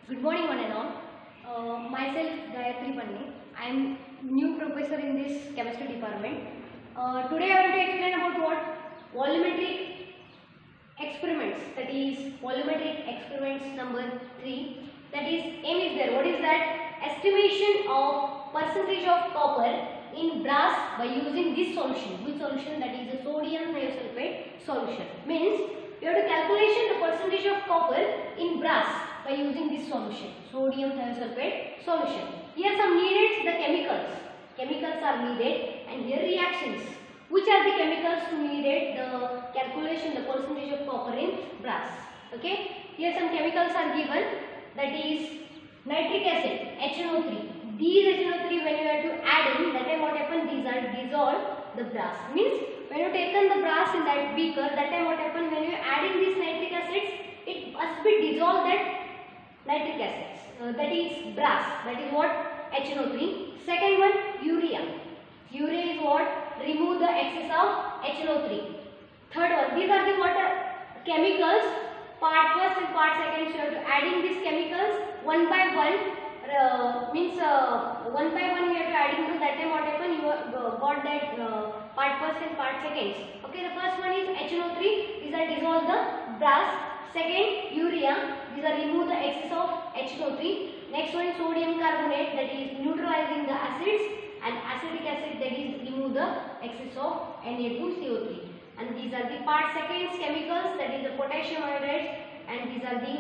Good morning, one and all. Myself, Gayatri Panne. I am new professor in this chemistry department. Today I want to explain about what volumetric experiments. That is volumetric experiments number 3. That is aim is there. What is that? Estimation of percentage of copper in brass by using this solution. Which solution? That is a sodium thiosulfate solution. Means you have to calculation the percentage of copper in brass by using this solution, sodium thiosulfate solution. Here some needed the chemicals. Chemicals are needed, and here reactions. Which are the chemicals to needed the calculation the percentage of copper in brass? Okay. Here some chemicals are given. That is nitric acid HNO3. These HNO3 when you have to add in, that time what happen? These are dissolved the brass. Means when you taken the brass in that beaker, that time what happen? When you adding these nitric acids, it must be dissolved that nitric acids. That is brass. That is what? HNO3. Second one, urea. Urea is what? Remove the excess of HNO3. Third one, these are the water chemicals. Part first and part second. So you have to adding these chemicals one by one. Means one by one you have to adding to, that time what happen? You got that part first and part second. Okay, the first one is HNO3. These are dissolve the brass. Second, urea. These are remove the excess of HNO3. Next one, sodium carbonate, that is neutralizing the acids, and acetic acid, that is remove the excess of Na2CO3. And these are the part seconds chemicals, that is the potassium iodide, and these are the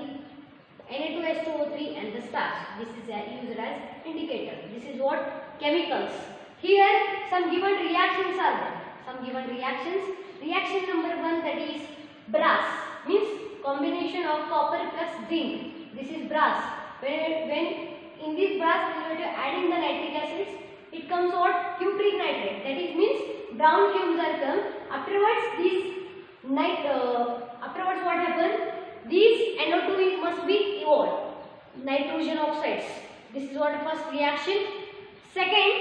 Na2H2O3 and the starch. This is used as indicator. This is what? Chemicals. Here some given reactions are there. Some given reactions. Reaction number 1, that is brass. Means combination of copper plus zinc. This is brass. When in this brass when you have to add in the nitric acids, it comes what? Cupric nitrate. That is means brown fumes are come. Afterwards afterwards what happen? These NO2 must be evolved. Nitrogen oxides. This is what first reaction. Second,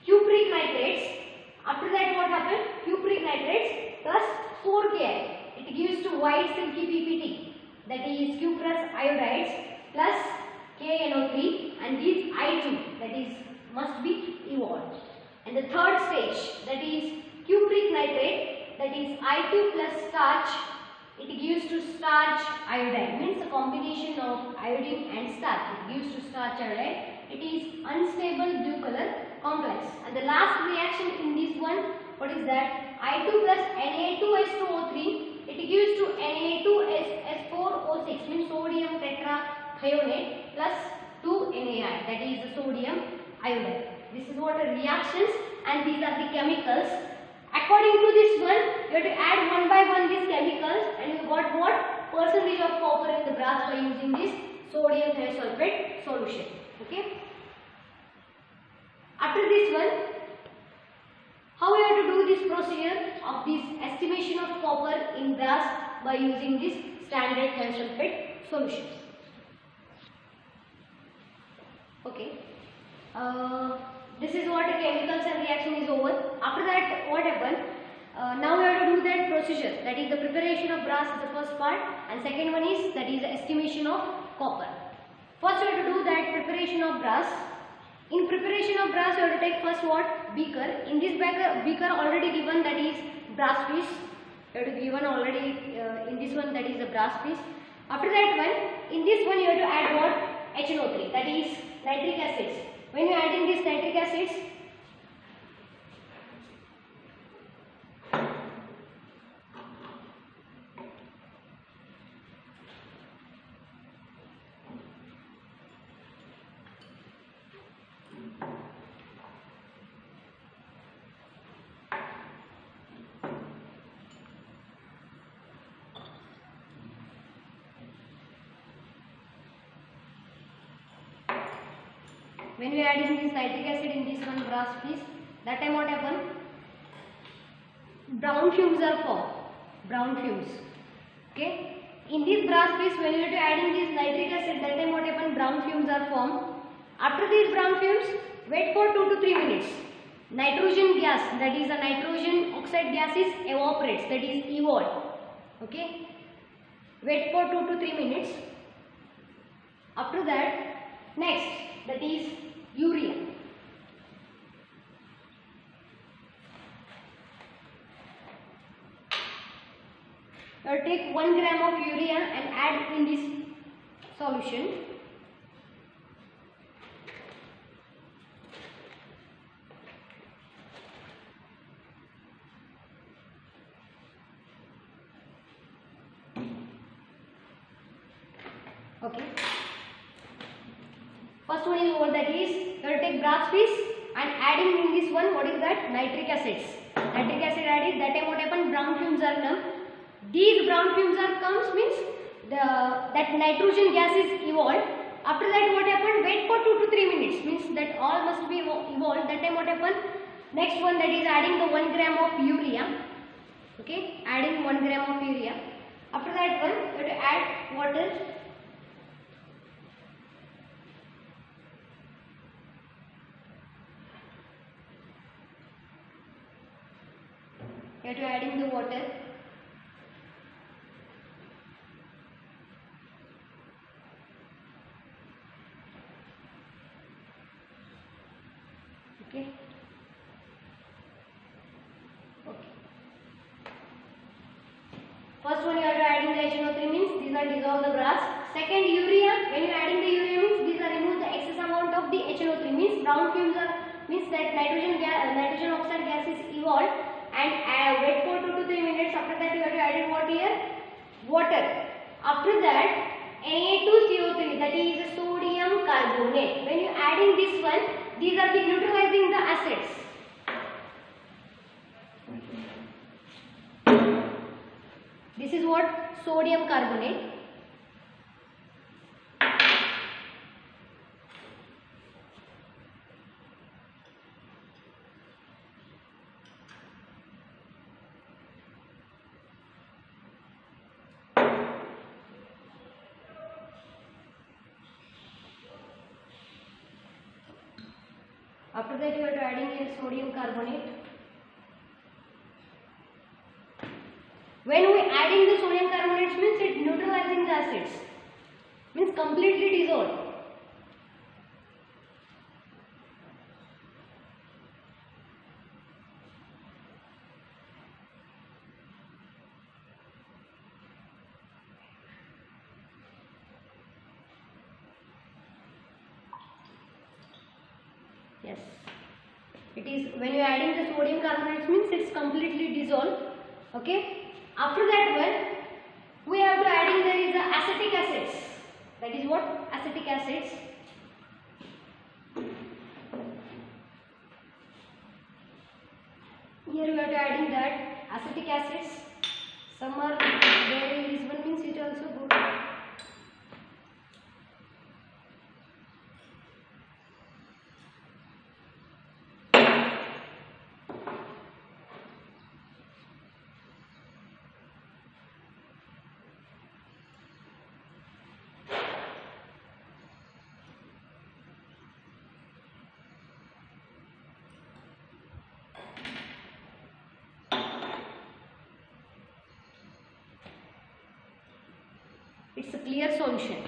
cupric nitrates. After that what happened? Cupric nitrates plus 4Ki. It gives to white silky PPT, that is cuprous iodides plus KNO3, and this I2, that is must be evolved. And the third stage, that is cupric nitrate, that is I2 plus starch. It gives to starch iodide, means a combination of iodine and starch. It gives to starch iodide. It is unstable blue color complex. And the last reaction in this one, what is that? I2 plus Na2H2O3. It gives to Na2S4O6, means sodium tetrathionate plus 2 NaI, that is the sodium iodide. This is what are reactions, and these are the chemicals. According to this one, you have to add one by one these chemicals, and you got what? Percentage of copper in the brass by using this sodium thiosulfate solution. Okay. After this one, how you have to do this procedure of this estimation of copper in brass by using this standard thiosulfate solution. Okay. This is what a chemicals and reaction is over. After that, what happened? Now we have to do that procedure. That is the preparation of brass is the first part, and second one is that is the estimation of copper. First, we have to do that preparation of brass. In preparation of brass, you have to take first what? Beaker. In this beaker already given, that is brass piece. You have to given already in this one, that is the brass piece. After that one, in this one you have to add what? HNO3, that is nitric acids. When you add in these nitric acids, when we add in this nitric acid in this one brass piece, that time what happen? Brown fumes are formed. Brown fumes. Okay. In this brass piece, when you have to add in this nitric acid, that time what happen? Brown fumes are formed. After these brown fumes, wait for 2 to 3 minutes. Nitrogen gas, that is the nitrogen oxide gas is evaporates, that is evolved. Okay. Wait for 2 to 3 minutes. After that, next, that is urea. Take 1 gram of urea and add in this solution. Okay. First one is what, that is you have to take brass piece and adding in this one, what is that? Nitric acids. Nitric acid added, that time what happened? Brown fumes are come. These brown fumes are comes means that nitrogen gas is evolved. After that what happened? Wait for 2 to 3 minutes, means that all must be evolved. That time what happened? Next one, that is adding the 1 gram of urea. Okay, adding 1 gram of urea. After that one, you have to add water. You have to add in the water. Okay. Okay. First one you are adding the HNO3 means these are dissolve the brass. Second, urea. When you are adding the urea means these are remove the excess amount of the HNO3 means brown fumes are means that nitrogen oxide gas is evolved, and wait for 2 to 3 minutes. After that you have to add in what here? Water. After that Na2CO3, that is sodium carbonate. When you adding this one, these are the neutralizing the acids. This is what? Sodium carbonate. After that you are adding in sodium carbonate. When we adding the sodium carbonate means it neutralizing the acids, means completely dissolved. Yes, it is when you are adding the sodium carbonate means it's completely dissolved. Okay. After that one, we have to adding there is the acetic acids. That is what? Acetic acids. Here we have to adding that acetic acids. Some are there in this one means it also good. It's a clear solution.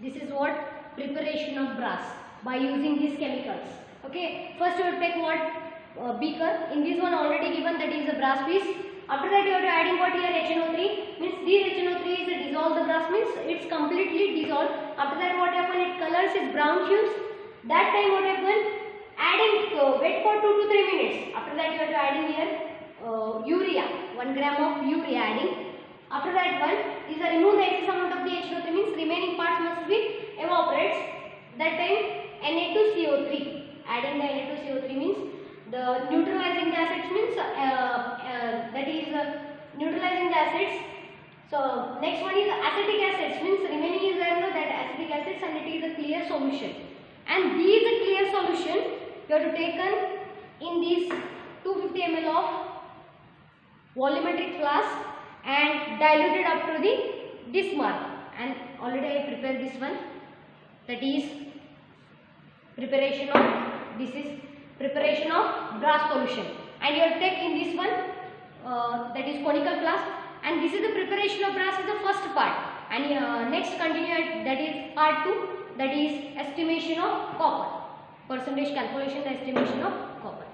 This is what? Preparation of brass by using these chemicals. Okay. First you will take what? Beaker. In this one already given, that is a brass piece. After that you have to adding what here? HNO3. Means this HNO3 is a dissolve the brass means it's completely dissolved. After that what happen? It colors is brown hues. That time what happen? Adding, wait for 2 to 3 minutes. After that you have to adding here urea. 1 gram of urea adding. After that one, these are remove the excess amount of the HNO3 means remaining parts must be evaporates. That time Na2CO3. Adding the Na2CO3 means the neutralizing the acids means that is neutralizing the acids. So next one is acetic acids means remaining is there no that acetic acids, and it is a clear solution. And these clear solution you have to taken in this 250 ml of volumetric flask and diluted up to this mark, and already I prepared this one, that is preparation of, this is preparation of brass solution, and you will take in this one that is conical flask, and this is the preparation of brass is the first part. and next continue at, that is part 2, that is estimation of copper, percentage calculation, estimation of copper.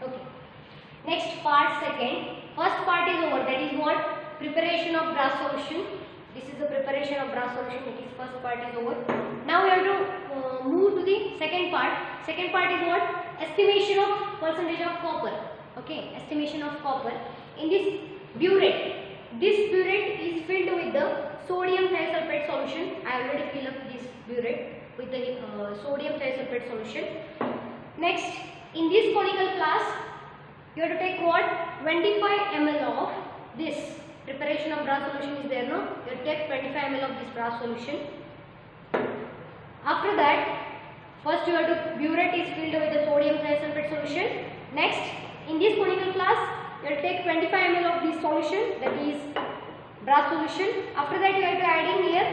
Okay, next part second. First part is over, that is what? Preparation of brass solution. This is the preparation of brass solution, it is first part is over. Now we have to move to the second part. Second part is what? Estimation of percentage of copper. Okay, estimation of copper. In this burette is filled with the sodium thiosulfate solution. I already fill up this burette with the sodium thiosulfate solution. Next, in this conical flask, you have to take what? 25 ml of this. Preparation of brass solution is there, no? You take 25 ml of this brass solution. After that, first you have to, burette is filled with the sodium thiosulfate solution. Next, in this conical flask, you have to take 25 ml of this solution, that is brass solution. After that, you have to add in here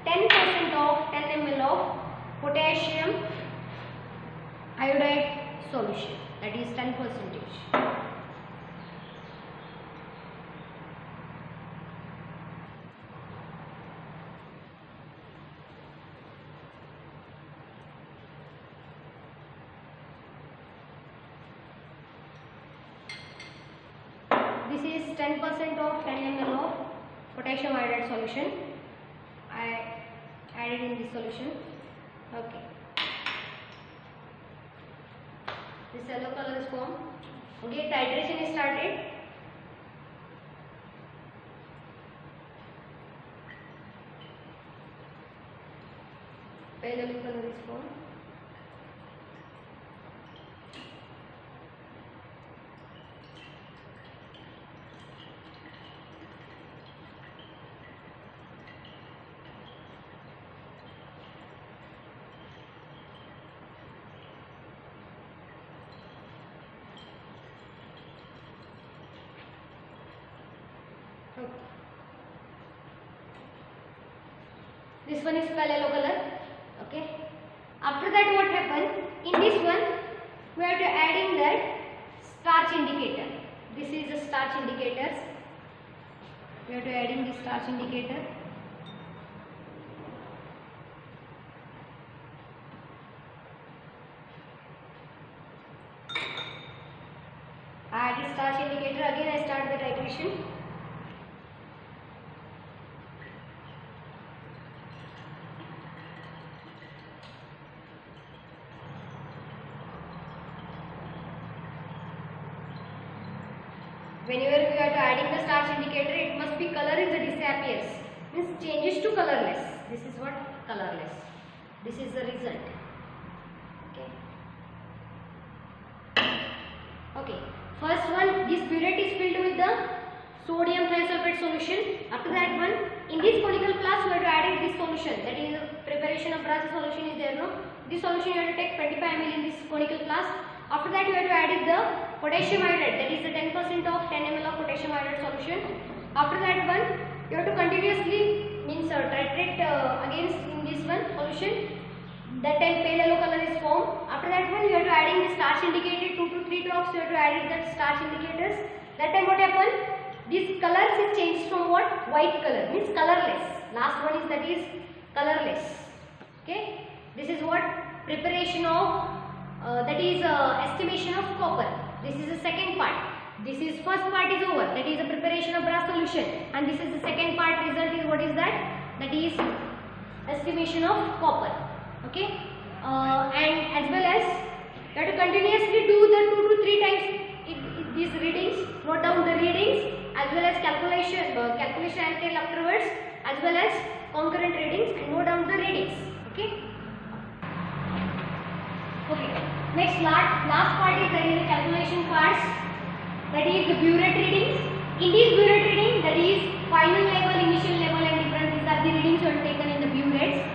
10% of 10 ml of potassium iodide solution, that is 10%. This is 10% of 10 ml of potassium iodide solution. I added in this solution. Okay. This yellow color is formed. Okay, titration is started. Pale yellow color is formed. This one is pale yellow color. Okay. After that, what happened? In this one, we have to add in that starch indicator. This is the starch indicators. We have to add in the starch indicator. Add the starch indicator. Again, I start the titration. Whenever we are adding the starch indicator, it must be color is disappears, means changes to colorless. This is what? Colorless. This is the result. Okay. Okay. First one, this burette is filled with the sodium thiosulfate solution. After that one, in this conical flask, we have to add this solution. That is preparation of brass solution is there, no? This solution you have to take 25 ml in this conical flask. After that, you have to add the potassium iodide, that is the 10% of 10 ml of potassium iodide solution. After that one, you have to continuously means titrate against in this one solution. That time pale yellow color is formed. After that one, you have to adding the starch indicator 2 to 3 drops. You have to add that starch indicators. That time what happened? This colors is changed from what? White color, means colorless. Last one is that is colorless. Okay. This is what? Preparation of that is estimation of copper. This is the second part. This is first part is over. That is the preparation of brass solution. And this is the second part. Result is what is that? That is estimation of copper. Okay. And as well as you have to continuously do the 2 to 3 times these readings. Note down the readings as well as calculation and tell afterwards, as well as concurrent readings, and note down the readings. Okay. Okay. Next last part is there is the calculation parts. That is the burette readings. In this burette reading, that is final level, initial level, and different. These are the readings you have taken in the burettes.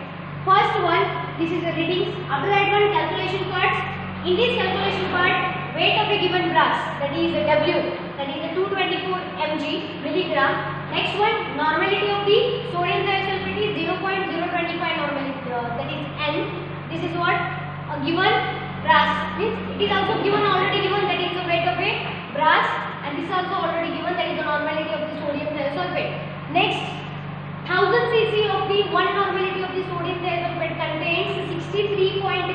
First one, this is the readings. After that one, calculation parts. In this calculation part, weight of a given brass, that is the W, that is the 224 mg milligram. Next one, normality of the sodium thiosulfate is 0.025 normality, that is N. This is what? A given brass, means it is also given, already given, that is the weight of a brass, and this is also already given, that is the normality of the sodium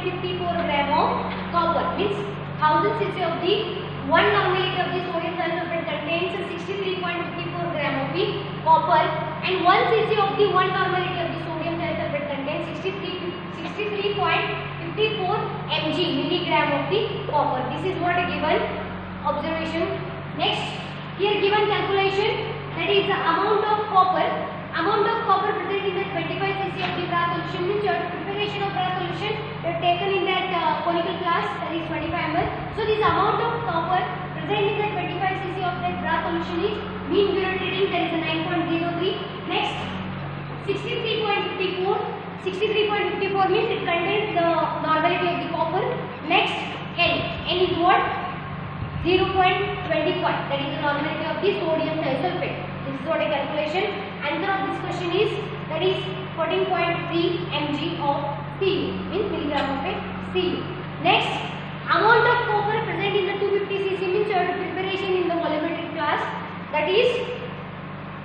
63.54 gram of copper. Means 1000 cc of the 1 normality of the sodium thiosulfate contains 63.54 gram of the copper, and 1 cc of the 1 normality of the sodium thiosulfate contains 63.54 mg milligram of the copper. This is what a given observation. Next, here given calculation, that is the amount of copper present in the 25 cc of the brass solution. Means your preparation of brass solution you have taken in that conical glass, that is 25 ml. So this amount of copper present in the 25 cc of that brass solution is mean bureau reading, that is a 9.03. Next, 63.54 means it contains the normality of the copper. Next, N is what? 0.25, that is the normality of the sodium thiosulfate. This is what a calculation. Answer of this question is, that is 14.3 mg of Cu, means milligram of a Cu. Next, amount of copper present in the 250 cc means your preparation in the volumetric class, that is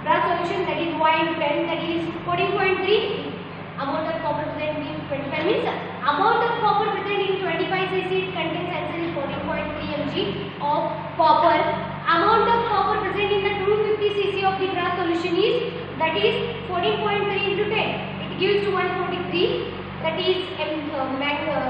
brass solution, that is Y into 10, that is 14.3. Amount of copper present in 25 means amount of copper present in 25 cc it contains answer is 14.3 mg of copper. Amount of copper present in the 250 cc of the brass solution is, that is 14.3 into 10. It gives to 143, that is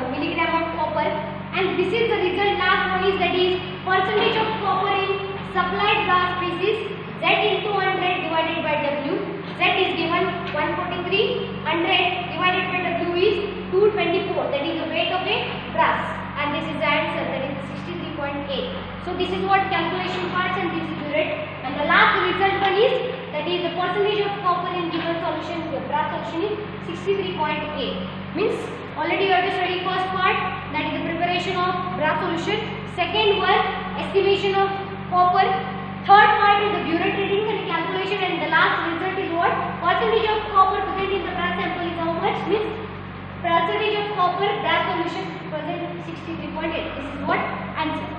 milligram of copper. And this is the result. Last one is, that is percentage of copper in supplied brass pieces, Z into 100 divided by W. Z is given 143, 100 divided by W is 224, that is the weight of a brass, and this is the answer, that is 63.8. So this is what calculation parts, and this is the rate. And the last result one is, that is the percentage of copper in given solution, the brass solution is 63.8. Means already you have to study first part, that is the preparation of brass solution. Second one, estimation of copper. Third part is the burette reading and calculation, and the last result is what? Percentage of copper present in the brass sample is how much? Means percentage of copper brass solution present 63.8. This is what answer.